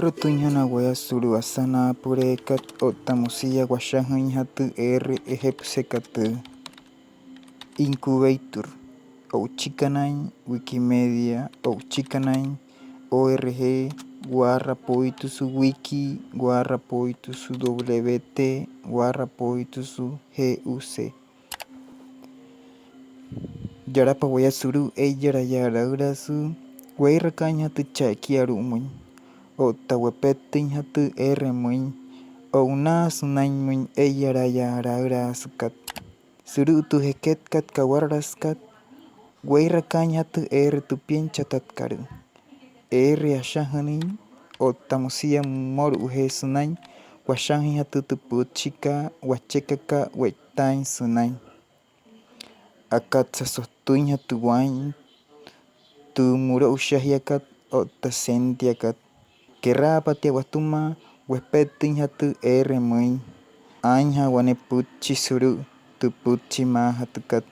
Kerotuñana wea suru asana purekat otamusia washahan hatu ejepsekatu incubator ou chicanain Wikimedia ou chicanain ORG guarra poitusu wiki guarra poitusu WT guarra poitusu GUC Yarapa wea suru yara urasu weirakain hatu chakiarumun o tawepetin hatu muin o na sunain muin yara sukat suru tu heket kat kawaraskat weirakain hatu tu pienchatat karu ashahanin o tamusia moru sunain washahin hatu tu puchika wachekaka wetain sunain akat sasotuin hatu wain tu muro ushahiakat o tasentiakat Kerapati watuma wepetin hatu muin anja wane puchi suru tu puchi ma hatukat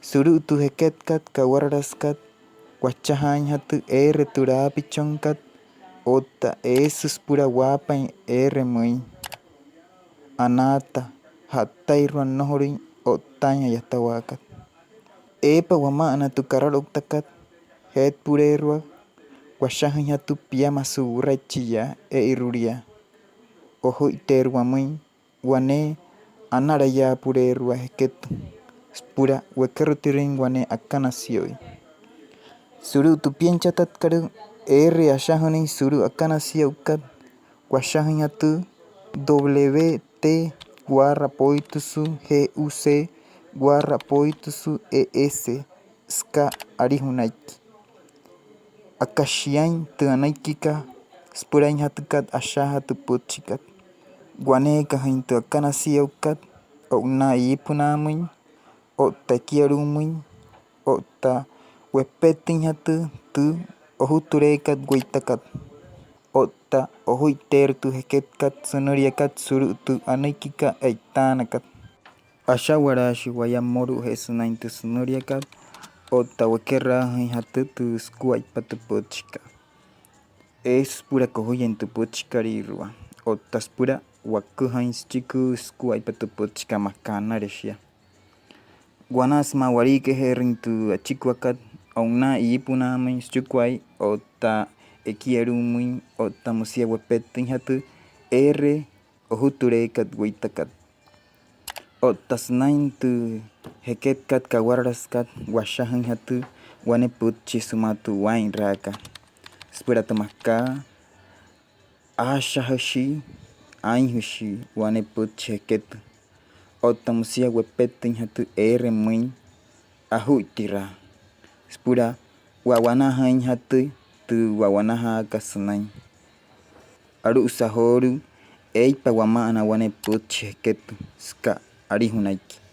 suru tu heketkat kawaraskat wachahan hatu turapichonkat ota esus pura wapain muin anata hatairuan nohorin otanya yatawakat epa wamana tu kararoktakat het purerua washahan hatu piama suraichia iruria oho iterua muin wane anaraya purerua heketu spura wekerutirin wane akanasioi suru tu pienchatat karu ashahanin suru akanasiaukat washahan hatu WT guarra poitusu GUC guarra poitusu ES ska arihunaiki akashiain tu anaikika spurain hatukat asha hatu puchikat guane kahin tu akanasiaukat o na ipunamuin o takiarumuin o ta wepetin hatu tu ohuturekat guitakat o ta ohuiter tu heketkat sonoriakat suru tu anaikika aitanakat asha warashi wayamoru sunain tu sonoriakat o tawekerrahin hatu tu skuai patu puchika pura kohuyen tu puchika rirua o taspura wakuhain chiku skuai patu puchika makana reshia guanas mawarike herin tu achikuakat o na ipunamin chukuai o ta ekierumuin o tamusia wepetin hatu ohuturekat guitakat o tasnain tu heketkat kawaraskat washahan hatu wane puchi sumatu wain raka spura tamaka ashahashi ainhushi wane puchi heketu o tamusia wepetin hatu muin ahutira spura wawanahain hatu tu wawanaha kasnain aru usahoru eipa wamana wane puchi heketu ska arihunaiki